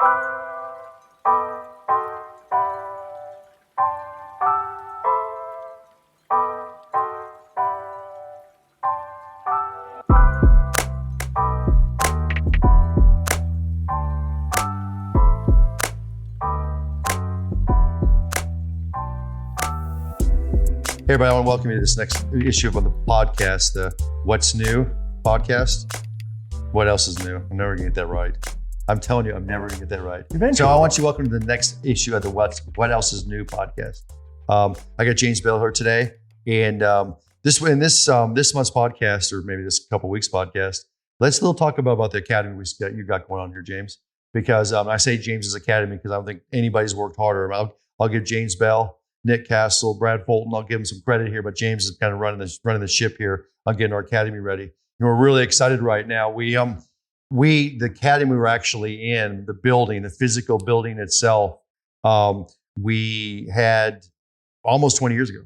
Hey everybody, I want to welcome you to this next issue of the podcast, the What's New podcast. What else is new? I'm never going to get that right. I'm telling you, I'm never going to get that right. Eventually. So I want you to welcome to the next issue of the What Else is New podcast. I got James Bell here today, and this month's podcast, or maybe this couple weeks podcast, let's still talk about the academy you got going on here, James. Because I say James's Academy because I don't think anybody's worked harder. I'll give James Bell, Nick Castle, Brad Fulton, I'll give him some credit here, but James is kind of running the ship here on getting our academy ready. And we're really excited right now. The academy we're actually in, the building, the physical building itself, we had almost 20 years ago.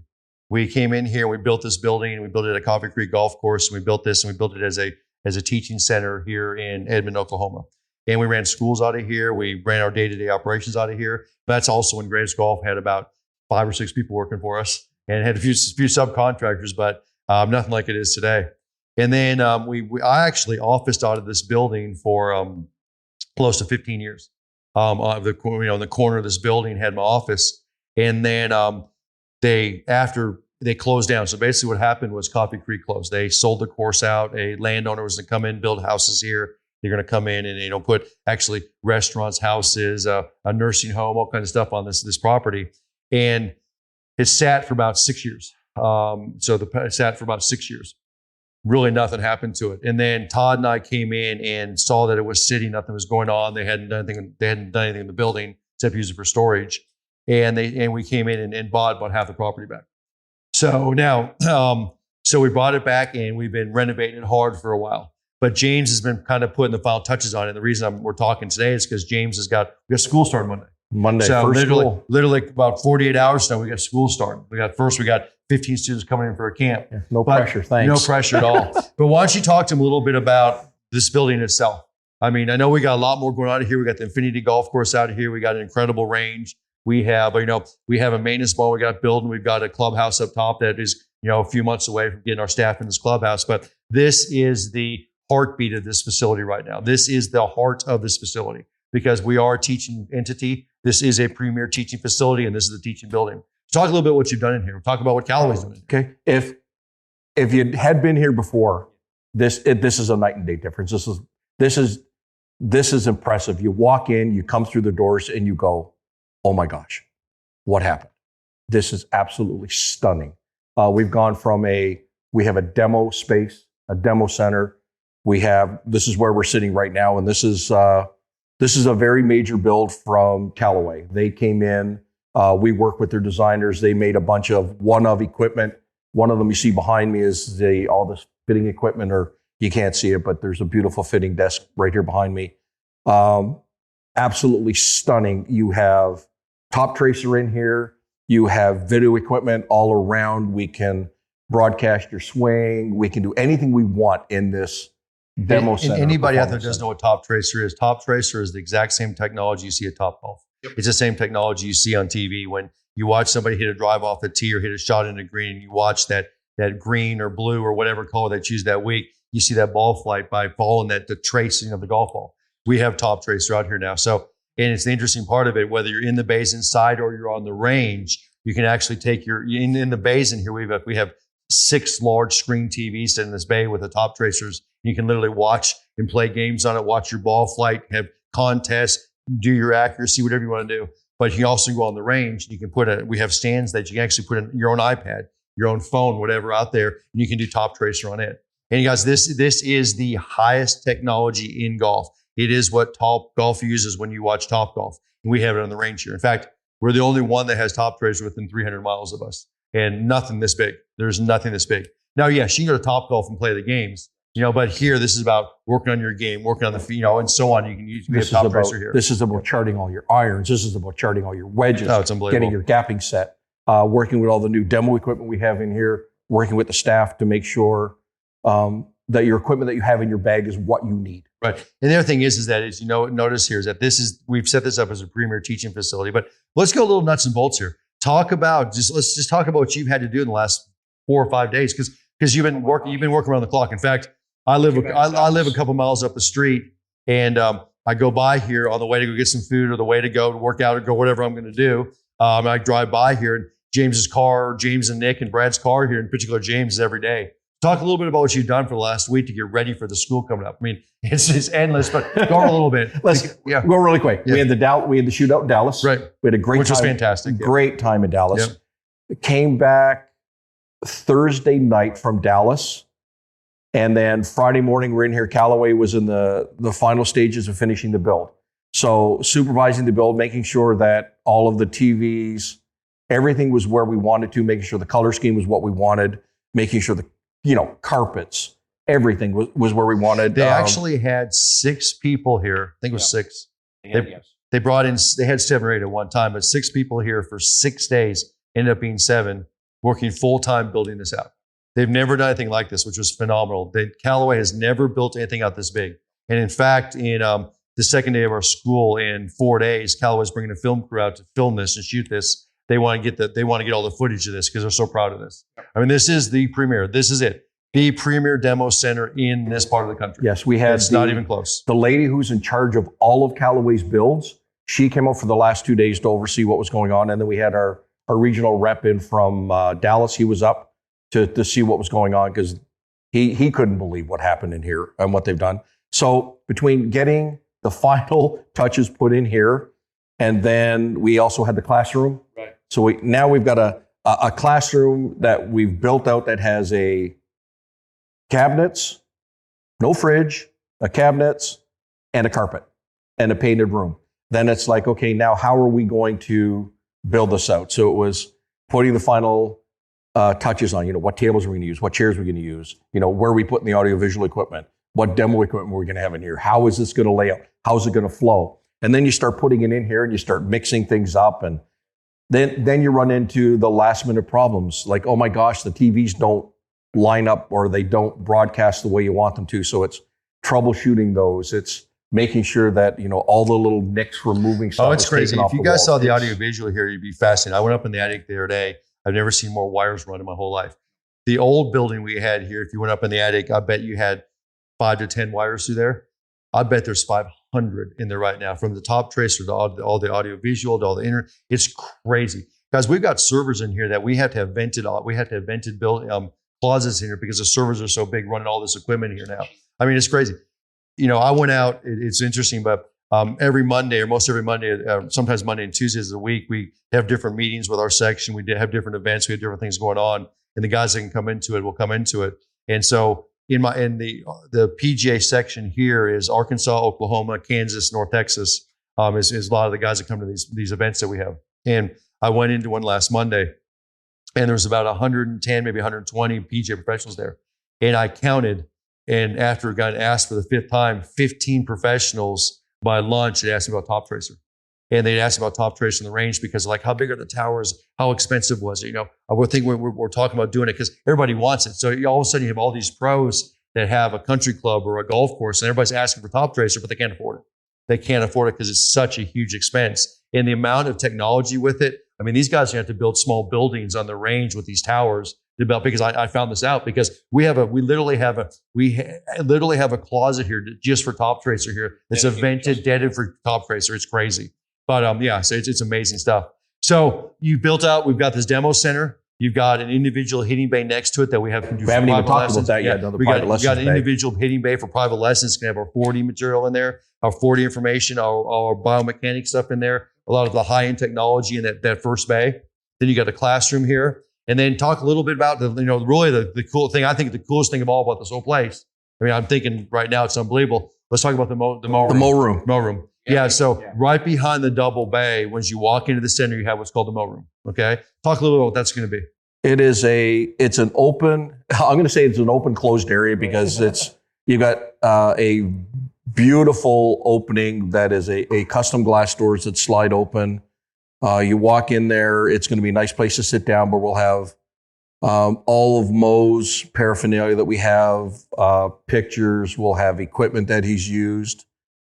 We came in here, we built this building, and we built it at Coffee Creek Golf Course, and we built this, and we built it as a teaching center here in Edmond, Oklahoma. And we ran schools out of here. We ran our day-to-day operations out of here. But that's also when Greatest Golf had about 5 or 6 people working for us, and had a few subcontractors, but nothing like it is today. And then I actually officed out of this building for close to 15 years. In the corner of this building had my office, and then after they closed down. So basically, what happened was Coffee Creek closed. They sold the course out. A landowner was to come in, build houses here. They're going to come in and put actually restaurants, houses, a nursing home, all kinds of stuff on this property. And it sat for about 6 years. It sat for about 6 years. Really nothing happened to it. And then Todd and I came in and saw that it was sitting, nothing was going on. They hadn't done anything in the building except use it for storage. And we came in and bought about half the property back. So now, we brought it back and we've been renovating it hard for a while. But James has been kind of putting the final touches on it. And the reason we're talking today is because James we got school starting Monday. So literally about 48 hours now, we got school starting. We got 15 students coming in for a camp. Yeah, no pressure, thanks. No pressure at all. But why don't you talk to them a little bit about this building itself? I mean, I know we got a lot more going on here. We got the Infinity Golf Course out here. We got an incredible range. We have a maintenance ball we got built, and we've got a clubhouse up top that is, a few months away from getting our staff in this clubhouse. But this is the heartbeat of this facility right now. This is the heart of this facility because we are a teaching entity. This is a premier teaching facility, and this is the teaching building. Talk a little bit what you've done in here. Talk about what Callaway's doing. Okay. If you had been here before, this is a night and day difference. This is impressive. You walk in, you come through the doors, and you go, "Oh my gosh, what happened?" This is absolutely stunning. We've gone from we have a demo space, a demo center. This is where we're sitting right now, and this is a very major build from Callaway. They came in, we worked with their designers. They made a bunch of one-of equipment. One of them you see behind me is all this fitting equipment, or you can't see it, but there's a beautiful fitting desk right here behind me. Absolutely stunning. You have top tracer in here. You have video equipment all around. We can broadcast your swing. We can do anything we want in this demo center. Anybody out there doesn't know what Top Tracer is. Top Tracer is the exact same technology you see at Topgolf. Yep. It's the same technology you see on TV when you watch somebody hit a drive off the tee or hit a shot in the green. You watch that green or blue or whatever color they choose that week. You see that ball flight by following the tracing of the golf ball. We have Top Tracer out here now. And it's the interesting part of it, whether you're in the bays inside or you're on the range, you can actually take in the bays in here. We have 6 large screen TVs sitting in this bay with the Top Tracers. You can literally watch and play games on it, watch your ball flight, have contests, do your accuracy, whatever you want to do. But you can also go on the range. You can we have stands that you can actually put in your own iPad, your own phone, whatever out there, and you can do Top Tracer on it. And you guys, this is the highest technology in golf. It is what Top Golf uses when you watch Top Golf. And we have it on the range here. In fact, we're the only one that has Top Tracer within 300 miles of us. And nothing this big. There's nothing this big. Now, yes, you can go to Top Golf and play the games, but here, this is about working on your game, working on the, and so on. You can use Top Tracer here. This is about charting all your irons. This is about charting all your wedges. Oh, it's unbelievable. Getting your gapping set, working with all the new demo equipment we have in here, working with the staff to make sure that your equipment that you have in your bag is what you need. Right. And the other thing is that notice here is that we've set this up as a premier teaching facility, but let's go a little nuts and bolts here. Let's just talk about what you've had to do in the last 4 or 5 days. Cause you've been working around the clock. In fact, I live a couple miles up the street, and I go by here on the way to go get some food or the way to go to work out or go whatever I'm going to do. I drive by here, and James and Nick and Brad's car here, in particular James, is every day. Talk a little bit about what you've done for the last week to get ready for the school coming up. I mean, it's endless, but go a little bit. Let's go really quick. Yeah. We had the shootout in Dallas. Right. We had a great Which time. was fantastic. Great time in Dallas. Yep. Came back Thursday night from Dallas. And then Friday morning, we're in here. Callaway was in the final stages of finishing the build. So supervising the build, making sure that all of the TVs, everything was where we wanted to, making sure the color scheme was what we wanted, making sure the carpets, everything was where we wanted. They actually had 6 people here. I think it was 6. They brought in, they had 7 or 8 at one time, but 6 people here for 6 days, ended up being 7, working full-time building this out. They've never done anything like this, which was phenomenal. Callaway has never built anything out this big. And in fact, in the second day of our school, in 4 days, Callaway's bringing a film crew out to film this and shoot this. They want to get all the footage of this because they're so proud of this. I mean, this is the premier. This is it. The premier demo center in this part of the country. Yes, we had. It's not even close. The lady who's in charge of all of Callaway's builds, she came up for the last 2 days to oversee what was going on. And then we had our regional rep in from Dallas. He was up to see what was going on because he couldn't believe what happened in here and what they've done. So between getting the final touches put in here, and then we also had the classroom. Right. So now we've got a classroom that we've built out that has a cabinets, no fridge, a cabinets, and a carpet, and a painted room. Then it's like, okay, now how are we going to build this out? So it was putting the final touches on, what tables we're going to use, what chairs we're going to use, where are we putting the audiovisual equipment, what demo equipment we're going to have in here, how is this going to lay out, how is it going to flow? And then you start putting it in here and you start mixing things up, and then you run into the last minute problems like, oh my gosh, the TVs don't line up or they don't broadcast the way you want them to. So it's troubleshooting those. It's making sure that, all the little nicks for moving stuff. Oh, it's crazy. If you guys saw the audio visual here, you'd be fascinated. I went up in the attic the other day. I've never seen more wires run in my whole life. The old building we had here, if you went up in the attic, I bet you had 5 to 10 wires through there. I bet there's 500 in there right now, from the top tracer to all the audio visual to all the internet. It's crazy. Guys, we've got servers in here that we have to have vented closets in here because the servers are so big running all this equipment here now. I mean, it's crazy. I went out, it's interesting, but every Monday or most every Monday, sometimes Monday and Tuesdays of the week, we have different meetings with our section. We have different events. We have different things going on, and the guys that can come into it will come into it. And so in the PGA section here is Arkansas, Oklahoma, Kansas, North Texas, is a lot of the guys that come to these events that we have. And I went into one last Monday, and there was about 110, maybe 120 PGA professionals there. And I counted, and after I got asked for the 5th time, 15 professionals by lunch had asked me about Top Tracer. And they'd asked about Top Tracer in the range because, like, how big are the towers? How expensive was it? We're talking about doing it because everybody wants it. So all of a sudden you have all these pros that have a country club or a golf course, and everybody's asking for Top Tracer, but they can't afford it. They can't afford it because it's such a huge expense. And the amount of technology with it, I mean, these guys have to build small buildings on the range with these towers to build, because I found this out because we literally have a closet here just for Top Tracer here. It's dedicated for Top Tracer. It's crazy. But so it's amazing stuff. So we've got this demo center. You've got an individual hitting bay next to it that we have. We haven't even talked about that yet. We got an individual hitting bay for private lessons. It's going to have our 4D material in there, our 4D information, our biomechanics stuff in there, a lot of the high-end technology in that first bay. Then you got a classroom here. And then talk a little bit about the cool thing. I think the coolest thing of all about this whole place. I mean, I'm thinking right now it's unbelievable. Let's talk about the Mo room. Mo room. Yeah. Right behind the double bay, once you walk into the center, you have what's called the Mo room. Okay. Talk a little bit about what that's going to be. It's an open, I'm going to say it's an open closed area because you got a beautiful opening that is a custom glass doors that slide open. You walk in there, it's going to be a nice place to sit down, but we'll have All of Mo's paraphernalia that we have, pictures, we'll have equipment that he's used.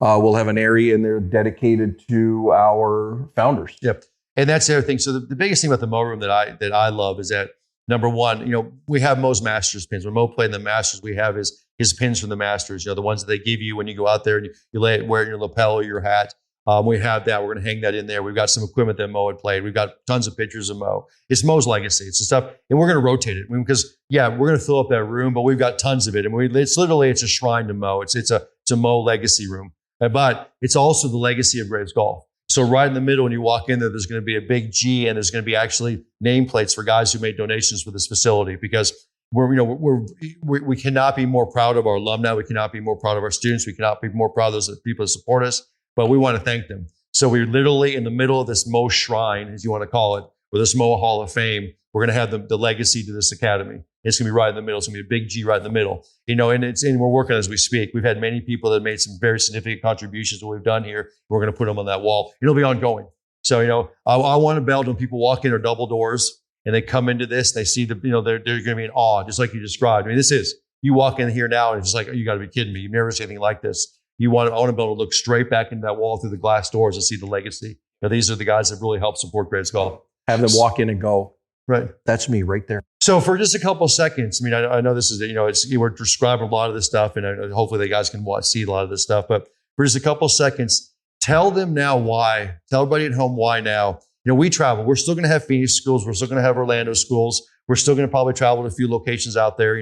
We'll have an area in there dedicated to our founders. Yep. And that's the other thing. So the biggest thing about the Mo room that I love is that, number one, we have Mo's Masters pins. When Mo played in the Masters, we have his pins from the Masters, the ones that they give you when you go out there and you wear it in your lapel or your hat. We have that. We're going to hang that in there. We've got some equipment that Mo had played. We've got tons of pictures of Mo. It's Mo's legacy. It's the stuff, and we're going to rotate it because, we're going to fill up that room, but we've got tons of it. And it's a shrine to Mo. It's a Mo legacy room, but it's also the legacy of Graves Golf. So right in the middle, when you walk in there, there's going to be a big G, and there's going to be actually nameplates for guys who made donations for this facility, because we cannot be more proud of our alumni. We cannot be more proud of our students. We cannot be more proud of those people that support us, but we want to thank them. So we're literally in the middle of this Mo shrine, as you want to call it, or this Mo Hall of Fame. We're going to have the legacy to this academy. It's going to be right in the middle. It's going to be a big G right in the middle. And we're working as we speak. We've had many people that made some very significant contributions to what we've done here. We're going to put them on that wall. It'll be ongoing. So, I want to build when people walk in our double doors and they come into this, they see they're going to be in awe, just like you described. I mean, you walk in here now and it's just like, you got to be kidding me. You've never seen anything like this. I want to be able to look straight back into that wall through the glass doors and see the legacy. These are the guys that really help support Graves Golf. Have them walk in and go, right. That's me right there. So for just a couple of seconds, I know this is, we're describing a lot of this stuff, and hopefully the guys can see a lot of this stuff, but for just a couple of seconds, tell them now why. Tell everybody at home why now. We travel. We're still going to have Phoenix schools. We're still going to have Orlando schools. We're still going to probably travel to a few locations out there,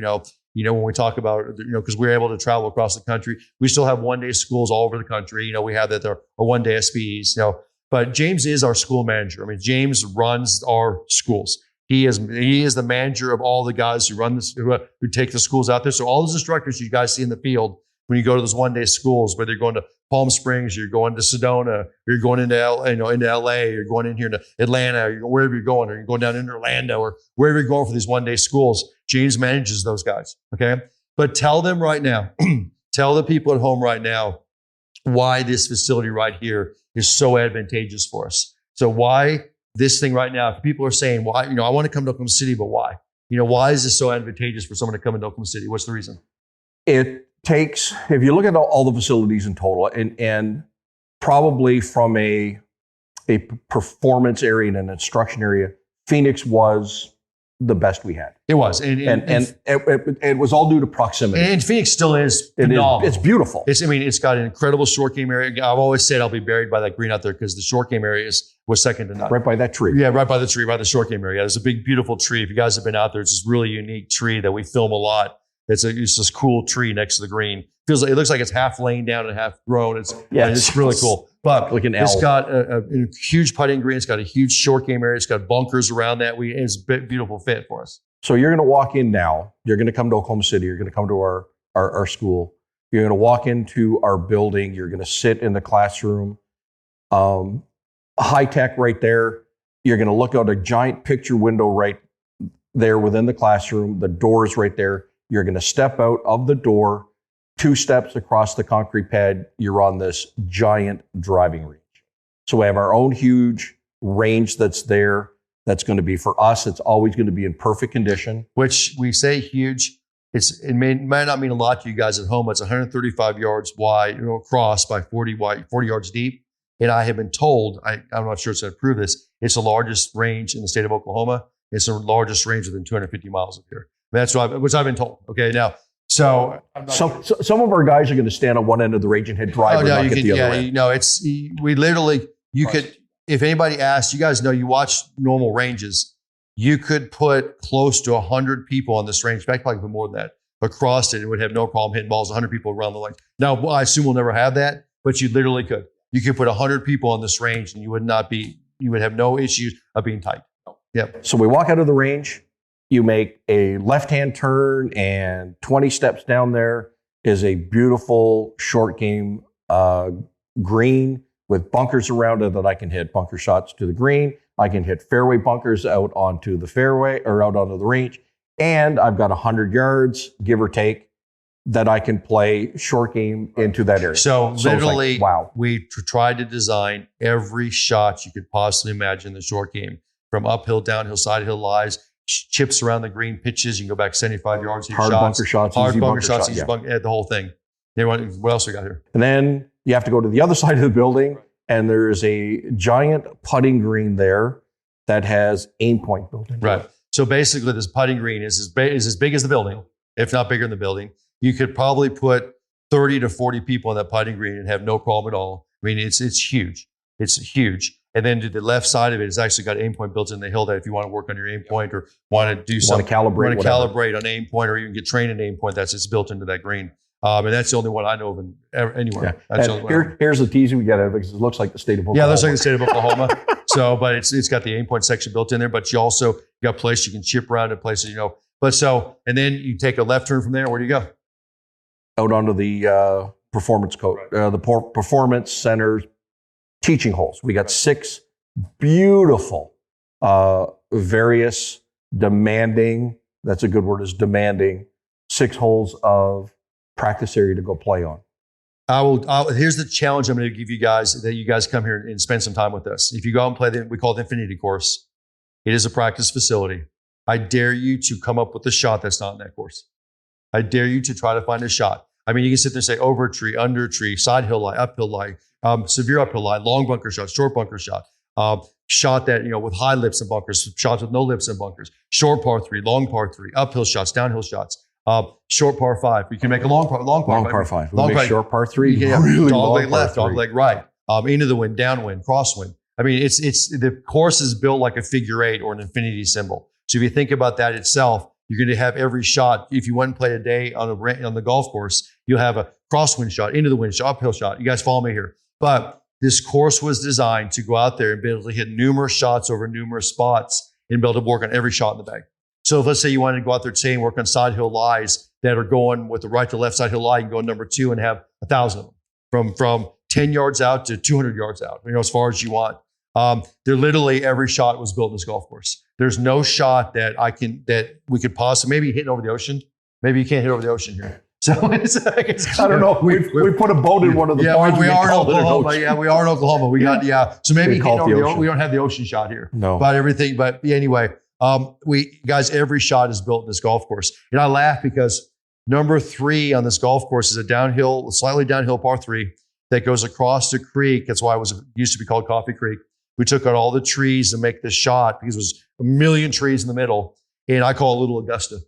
when we talk about, because we're able to travel across the country. We still have one-day schools all over the country. We have that there are one-day SPEs, but James is our school manager. James runs our schools. He is the manager of all the guys who run this, who take the schools out there. So all those instructors you guys see in the field, when you go to those one-day schools, whether you're going to Palm Springs, you're going to Sedona, or you're going into LA, you're going in here to Atlanta, or wherever you're going, or you're going down into Orlando, or wherever you're going for these one-day schools, James manages those guys. Okay. But tell them right now, tell the people at home right now why this facility right here is so advantageous for us. So why this thing right now, if people are saying, why, I want to come to Oklahoma City, but why? Why is this so advantageous for someone to come into Oklahoma City? What's the reason? It takes, if you look at all the facilities in total, and probably from a performance area and an instruction area, Phoenix was the best we had. It was. And it was all due to proximity. And Phoenix still is phenomenal. It's beautiful. It's got an incredible short game area. I've always said I'll be buried by that green out there because the short game area was second to none. Right by that tree. Yeah, right by the tree, by the short game area. There's a big, beautiful tree. If you guys have been out there, it's this really unique tree that we film a lot. It's this cool tree next to the green. It looks like it's half laying down and half grown. It's really cool. But like it's got a huge putting green. It's got a huge short game area. It's got bunkers around that. It's a beautiful fit for us. So you're going to walk in now. You're going to come to Oklahoma City. You're going to come to our school. You're going to walk into our building. You're going to sit in the classroom. High tech right there. You're going to look out a giant picture window right there within the classroom. The door is right there. You're going to step out of the door, 2 steps across the concrete pad. You're on this giant driving range. So we have our own huge range that's there. That's going to be, for us, it's always going to be in perfect condition. Which we say huge. It may not mean a lot to you guys at home. It's 135 yards wide, across by 40 yards deep. And I have been told, I'm not sure it's going to prove this, it's the largest range in the state of Oklahoma. It's the largest range within 250 miles of here. That's what I've been told. Okay, now, so some of our guys are going to stand on one end of the range and hit driver and not get the other end. No, we literally, could, if anybody asks, you guys know, you watch normal ranges, you could put close to 100 people on this range. In fact, probably put more than that across it and would have no problem hitting balls, 100 people around the lane. Now, I assume we'll never have that, but you literally could. You could put 100 people on this range and you would have no issues of being tight. Yep. So we walk out of the range. You make a left-hand turn, and 20 steps down there is a beautiful short game green with bunkers around it that I can hit bunker shots to the green. I can hit fairway bunkers out onto the fairway or out onto the range. And I've got 100 yards, give or take, that I can play short game into that area. So literally, wow. We tried to design every shot you could possibly imagine in the short game, from uphill, downhill, side hill lies. chips around the green, pitches. You can go back 75 yards. Hard bunker shots, hard easy bunker shots, shot, easy bunker, the whole thing. What else we got here? And then you have to go to the other side of the building, and there's a giant putting green there that has aim point built into Right. it. So basically, this putting green is as big as the building, if not bigger than the building. You could probably put 30 to 40 people in that putting green and have no problem at all. I mean, it's huge. It's huge. And then to the left side of it, it's actually got aim point built in the hill that if you want to work on your aim point or want to do something, calibrate on aim point or even get trained in aim point, it's built into that green. And that's the only one I know of anywhere. Yeah. That's the only one. Here's the teasing we got it because it looks like the state of Oklahoma. Yeah, it looks like the state of Oklahoma. But it's got the aim point section built in there. But you also got places you can chip around in places, and then you take a left turn from there. Where do you go? Out onto the performance performance center's teaching holes. We got 6 beautiful, various demanding. That's a good word. Is demanding 6 holes of practice area to go play on. Here's the challenge I'm going to give you guys, that you guys come here and spend some time with us. If you go out and play we call it the Infinity course. It is a practice facility. I dare you to come up with a shot that's not in that course. I dare you to try to find a shot. I mean, you can sit there and say over a tree, under a tree, side hill lie, uphill lie, severe uphill lie, long bunker shot, short bunker shot, shot that, with high lips and bunkers, shots with no lips and bunkers, short par 3, long par 3, uphill shots, downhill shots. Short par 5. You can make a long par 5. Long par short par 3. Really dog leg left, dog leg right. Into the wind, downwind, crosswind. I mean, it's the course is built like a figure 8 or an infinity symbol. So if you think about that itself, you're going to have every shot. If you went and played a day on the golf course, you'll have a crosswind shot, into the wind shot, uphill shot. You guys follow me here. But this course was designed to go out there and be able to hit numerous shots over numerous spots and be able to work on every shot in the bag. So if let's say you wanted to go out there today and work on side hill lies that are going with the right to left side hill lie, you can go number 2 and have 1,000 of them from 10 yards out to 200 yards out, as far as you want. They're literally every shot was built in this golf course. There's no shot that we could possibly, maybe hitting over the ocean. Maybe you can't hit over the ocean here. So it's I don't know. We put a boat in one of the ponds. We are in Oklahoma. Yeah, we are in Oklahoma. We got So maybe hitting over the ocean. We don't have the ocean shot here. No. But everything. But anyway, every shot is built in this golf course. And I laugh because number 3 on this golf course is a slightly downhill par 3 that goes across the creek. That's why it used to be called Coffee Creek. We took out all the trees to make this shot because it was a million trees in the middle. And I call it Little Augusta.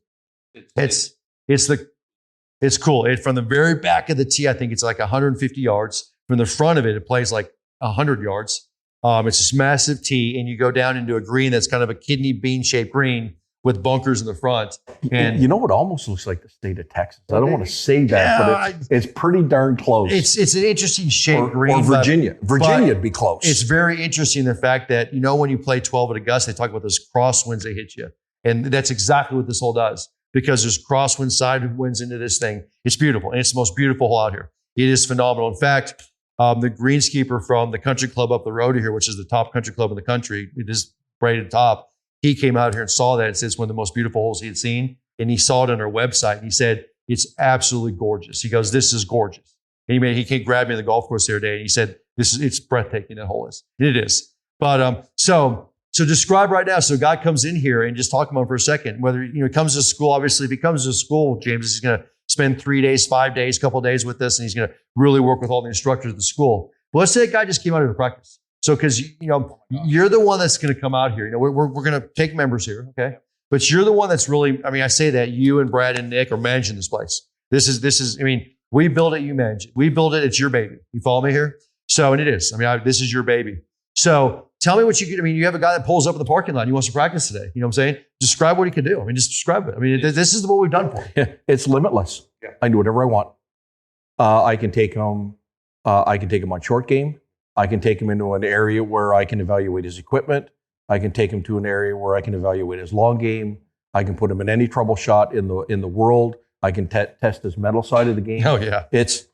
It's cool. From the very back of the tee, I think it's like 150 yards. From the front of it, it plays like 100 yards. It's this massive tee, and you go down into a green that's kind of a kidney bean shaped green with bunkers in the front. And it almost looks like the state of Texas. I don't want to say that, but it's pretty darn close. It's an interesting shaped green. Or Virginia. Virginia'd be close. It's very interesting, the fact that, when you play 12 at Augusta, they talk about those crosswinds they hit you. And that's exactly what this hole does, because there's crosswind side winds into this thing. It's beautiful. And it's the most beautiful hole out here. It is phenomenal. In fact, the greenskeeper from the country club up the road here, which is the top country club in the country, it is right at the top. He came out here and saw that. It says one of the most beautiful holes he had seen. And he saw it on our website. And he said, it's absolutely gorgeous. He goes, this is gorgeous. And he came grab me on the golf course the other day. And he said, it's breathtaking, that hole is. And it is. But so describe right now. So a guy comes in here, and just talk about him for a second. Whether, he comes to school, obviously, if he comes to school, James, he's going to spend 3 days, 5 days, couple of days with us. And he's going to really work with all the instructors at the school. But let's say a guy just came out of practice. So, because you're the one that's going to come out here. We're going to take members here, okay? But you're the one that's really. I say that you and Brad and Nick are managing this place. This is. We build it, you manage it. We build it. It's your baby. You follow me here? So, and it is. This is your baby. So, tell me what you can. You have a guy that pulls up in the parking lot. He wants to practice today. You know what I'm saying? Describe what he can do. Just describe it. This is what we've done for him. Yeah, it's limitless. Yeah. I can do whatever I want. I can take him. I can take him on short game. I can take him into an area where I can evaluate his equipment. I can take him to an area where I can evaluate his long game. I can put him in any trouble shot in the world. I can test his mental side of the game. Oh yeah, it's.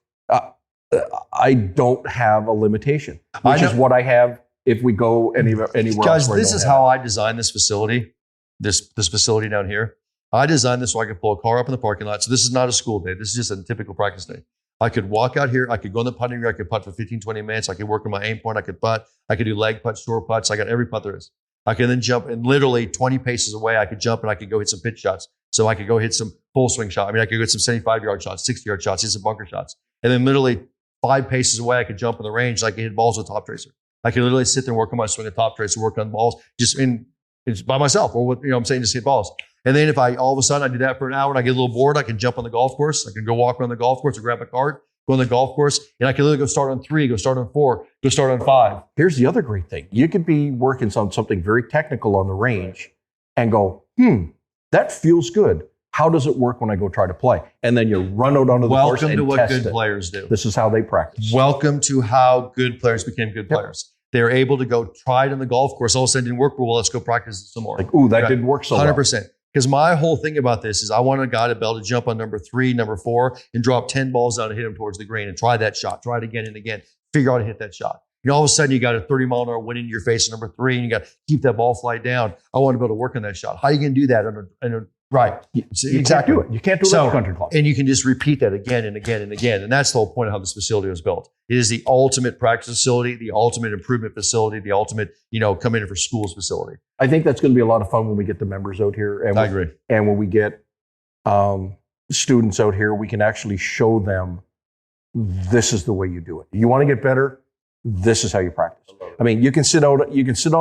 I don't have a limitation, which is what I have if we go anywhere else. Guys, this is how I designed this facility. This facility down here. I designed this so I could pull a car up in the parking lot. So this is not a school day. This is just a typical practice day. I could walk out here. I could go in the putting green. I could putt for 15, 20 minutes. I could work on my aim point. I could putt. I could do leg putts, short putts. I got every putt there is. I can then jump, and literally 20 paces away, I could jump and I could go hit some pitch shots. So I could go hit some full swing shot. I mean, I could go hit some 75-yard shots, 60-yard shots, hit some bunker shots. And then literally 5 paces away, I could jump in the range. I could hit balls with top tracer. I could literally sit there and work on my swing of top tracer, work on balls it's by myself, or with, I'm saying, just hit balls. And then if all of a sudden I do that for an hour and I get a little bored, I can jump on the golf course. I can go walk around the golf course or grab a cart, go on the golf course, and I can literally go start on 3, go start on 4, go start on 5. Here's the other great thing. You could be working on something very technical on the range and go, that feels good. How does it work when I go try to play? And then you run out onto the course and Welcome to what test good players do. This is how they practice. Welcome to how good players became good players. They're able to go try it on the golf course. All of a sudden it didn't work well. Let's go practice it some more. Like, ooh, that didn't work so 100%. well. Because my whole thing about this is I want a guy to be able to jump on number 3, number 4, and drop 10 balls down and hit them towards the green and try that shot. Try it again and again. Figure out how to hit that shot. All of a sudden you got a 30-mile-an-hour wind into your face at number 3, and you got to keep that ball flight down. I want to be able to work on that shot. How are you going to do that? Right. You can't do it. You can't do it at the country club. And you can just repeat that again and again and again. And that's the whole point of how this facility was built. It is the ultimate practice facility, the ultimate improvement facility, the ultimate, come in for schools facility. I think that's going to be a lot of fun when we get the members out here. And I agree. And when we get students out here, we can actually show them this is the way you do it. You want to get better? This is how you practice. I mean, you can sit on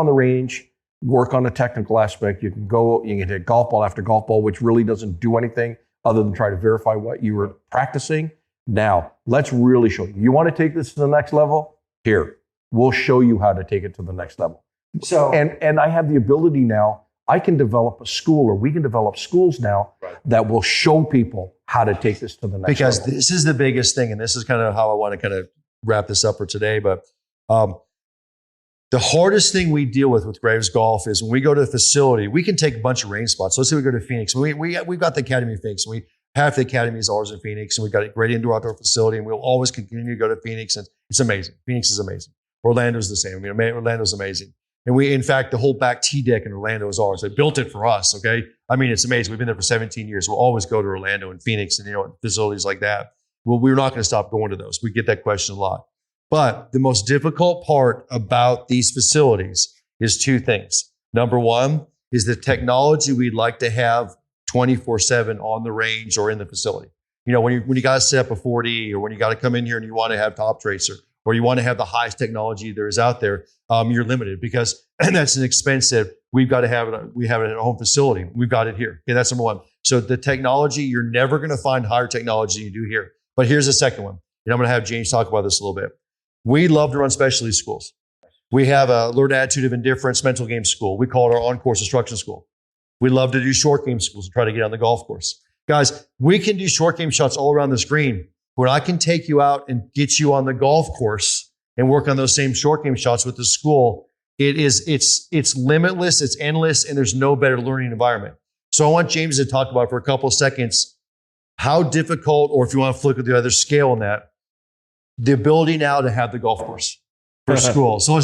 the range, work on the technical aspect. You can hit golf ball after golf ball, which really doesn't do anything other than try to verify what you were practicing. Now, let's really show you. You want to take this to the next level? Here, we'll show you how to take it to the next level. So, and I have the ability now, I can develop a school, or we can develop schools now that will show people how to take this to the next level. Because this is the biggest thing, and this is kind of how I want to kind of wrap this up for today. But the hardest thing we deal with Graves Golf is when we go to the facility, we can take a bunch of range spots. So let's say we go to Phoenix. We've got the Academy of Phoenix. Half the Academy is ours in Phoenix, and we've got a great indoor-outdoor facility, and we'll always continue to go to Phoenix, and it's amazing. Phoenix is amazing. Orlando's the same. Orlando's amazing. And in fact, the whole back tee deck in Orlando is ours. They built it for us, okay? I mean, it's amazing. We've been there for 17 years. We'll always go to Orlando and Phoenix and, facilities like that. Well, we're not going to stop going to those. We get that question a lot. But the most difficult part about these facilities is 2 things. Number 1 is the technology we'd like to have 24/7 on the range or in the facility. When you got to set up a 4D, or when you got to come in here and you want to have top tracer, or you want to have the highest technology there is out there, you're limited because that's an expense that we've got to have it. We have it at a home facility. We've got it here. Okay, that's number 1. So the technology, you're never going to find higher technology than you do here. But here's the second one. I'm going to have James talk about this a little bit. We love to run specialty schools. We have a learned attitude of indifference mental game school. We call it our on-course instruction school. We love to do short game schools and try to get on the golf course. Guys, we can do short game shots all around this green. When I can take you out and get you on the golf course and work on those same short game shots with the school, it's limitless, it's endless, and there's no better learning environment. So I want James to talk about for a couple of seconds how difficult, or if you want to flick with the other scale on that, the ability now to have the golf course for school. So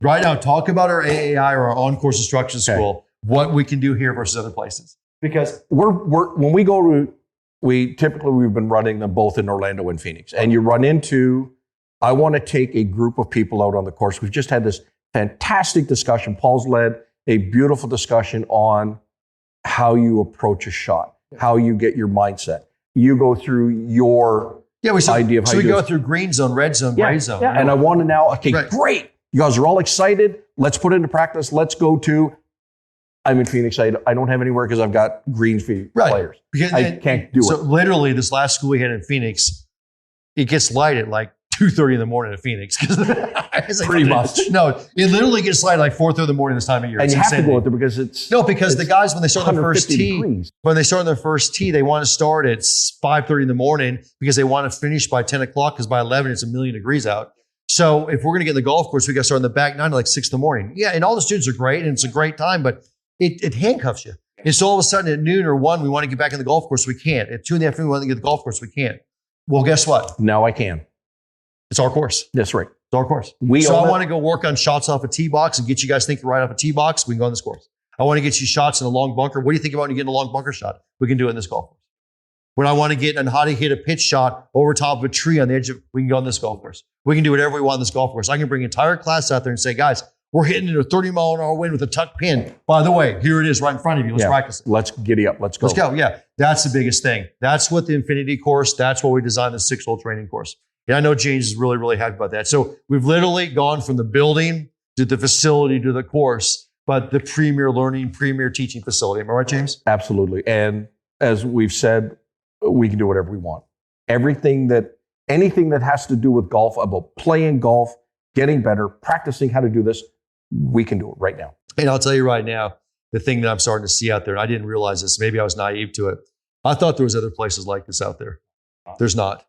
right now, talk about our AAI or our on-course instruction school, what we can do here versus other places. Because when we go to, we've been running them both in Orlando and Phoenix. And you run into, I want to take a group of people out on the course. We've just had this fantastic discussion. Paul's led a beautiful discussion on how you approach a shot, how you get your mindset. You go through your idea of how you go through green zone, red zone, gray zone. Yeah. And I want to now, great. You guys are all excited. Let's put it into practice. Let's go to, I'm in Phoenix. I don't have anywhere because I've got green fee players. Because I can't do it. So literally this last school we had in Phoenix, it gets light at like 2:30 in the morning in Phoenix. Pretty much. No, it literally gets light at like 4:30 in the morning this time of year. And you have to go out there because because the guys, when they start their first tee, degrees. they want to start at 5:30 in the morning because they want to finish by 10 o'clock because by 11 it's 1,000,000 degrees out. So if we're going to get in the golf course, we got to start in the back 9 to like 6 in the morning. Yeah, and all the students are great and it's a great time, but it handcuffs you. And so all of a sudden at noon or 1, we want to get back in the golf course, we can't. At 2 in the afternoon, we want to get to the golf course, we can't. Well, guess what? Now I can. It's our course. That's right. It's our course. So I want to go work on shots off a tee box and get you guys thinking right off a tee box. We can go on this course. I want to get you shots in a long bunker. What do you think about when you get in a long bunker shot? We can do it in this golf course. When I want to get on how to hit a pitch shot over top of a tree on the edge of, we can go on this golf course. We can do whatever we want on this golf course. I can bring an entire class out there and say, guys, We're hitting it a 30-mile-an-hour wind with a tuck pin. By the way, here it is right in front of you. Let's practice it. Let's giddy up. Let's go. Let's go. Yeah, that's the biggest thing. That's what the Infinity course, that's what we designed the 6-hole training course. And I know James is really, really happy about that. So we've literally gone from the building to the facility to the course, but the premier learning, premier teaching facility. Am I right, James? Absolutely. And as we've said, we can do whatever we want. Anything that has to do with golf, about playing golf, getting better, practicing how to do this, we can do it right now. And I'll tell you right now, the thing that I'm starting to see out there, and I didn't realize this, maybe I was naive to it. I thought there was other places like this out there. There's not.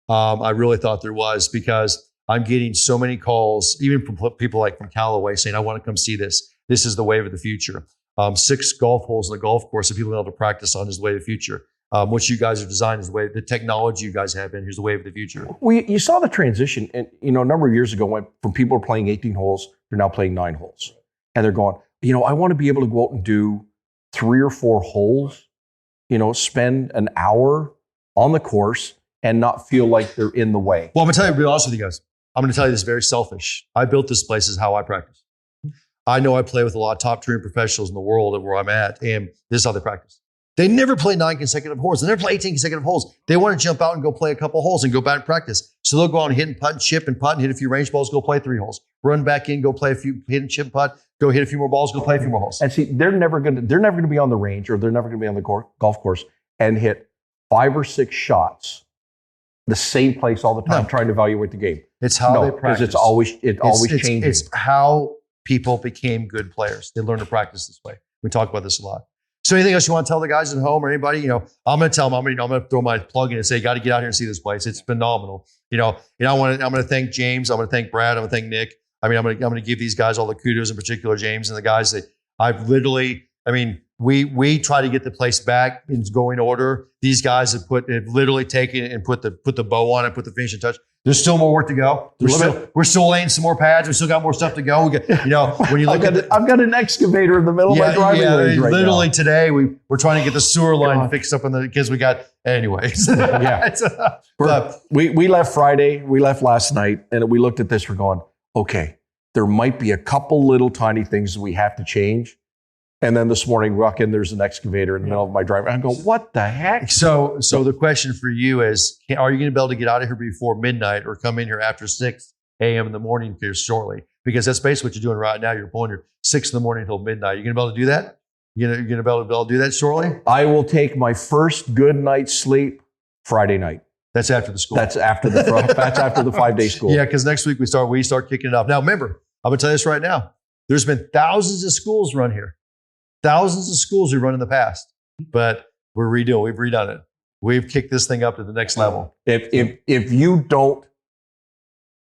I really thought there was, because I'm getting so many calls, even from people like from Callaway, saying, I want to come see this. This is the wave of the future. 6 golf holes in the golf course that people don't have to practice on is the way of the future. What you guys have designed is the way, the technology you guys have in here's the wave of the future. You saw the transition, and a number of years ago, when from people were playing 18 holes, they're now playing 9 holes, and they're going, I want to be able to go out and do 3 or 4 holes, spend an hour on the course and not feel like they're in the way. Well, I'm gonna tell you, to be honest with you guys, I'm gonna tell you this very selfish. I built this place is how I practice. I know I play with a lot of top trained professionals in the world and where I'm at, and this is how they practice. They never play 9 consecutive holes. They never play 18 consecutive holes. They want to jump out and go play a couple holes and go back and practice. So they'll go out and hit and putt and chip and putt and hit a few range balls, go play 3 holes. Run back in, go play a few, hit and chip putt, go hit a few more balls, go play a few more holes. And see, they're never going to be on the range, or they're never going to be on the golf course and hit 5 or 6 shots the same place all the time, trying to evaluate the game. It's how they practice. Because it always changes. It's how people became good players. They learn to practice this way. We talk about this a lot. So anything else you want to tell the guys at home or anybody? I'm going to tell them. I'm going to throw my plug in and say, you got to get out here and see this place. It's phenomenal. I'm going to thank James. I'm going to thank Brad. I'm going to thank Nick. I'm going to give these guys all the kudos, in particular James and the guys that I've literally. We try to get the place back in going order. These guys have literally taken it and put the bow on it, put the finishing touch. There's still more work to go. We're still laying some more pads. We still got more stuff to go. We got, when you look I've got an excavator in the middle of my driving range right literally now. Today we're trying to get the sewer line fixed up because we got anyways. We left Friday. We left last night, and we looked at this. We're going, okay, there might be a couple little tiny things we have to change. And then this morning, walk in, there's an excavator in the middle of my driveway. I go, what the heck? So the question for you is, are you going to be able to get out of here before midnight or come in here after 6 a.m. in the morning here shortly? Because that's basically what you're doing right now. You're pulling your 6 in the morning until midnight. You're going to be able to do that? You're going to be able to do that shortly? I will take my first good night's sleep Friday night. That's after the school. That's after the 5-day school. Yeah, because next week we start kicking it off. Now, remember, I'm going to tell you this right now. There's been thousands of schools run here. Thousands of schools we've run in the past, but we've redone it. We've kicked this thing up to the next level. If you don't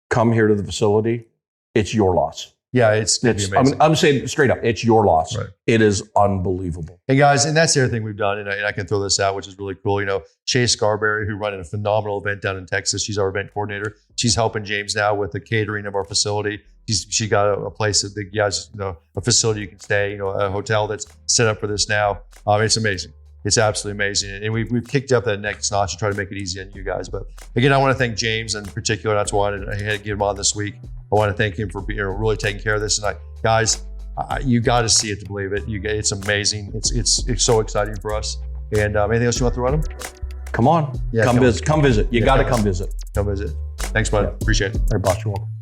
come here to the facility, it's your loss. Yeah, it's amazing. I'm saying straight up, it's your loss. Right. It is unbelievable. Hey guys, and that's the other thing we've done, and I can throw this out, which is really cool. Chase Scarberry, who running a phenomenal event down in Texas. She's our event coordinator. She's helping James now with the catering of our facility. She got a place that the guys, a facility you can stay, a hotel that's set up for this now. It's amazing. It's absolutely amazing. And we've kicked up that next notch to try to make it easy on you guys. But again, I want to thank James in particular. That's why I had to get him on this week. I want to thank him for really taking care of this. And guys, you got to see it to believe it. It's amazing. It's so exciting for us. And anything else you want to throw at him? Come on. Come visit. You got to come visit. Come visit. Thanks, bud. Yeah. Appreciate it. All right, boss, you're welcome.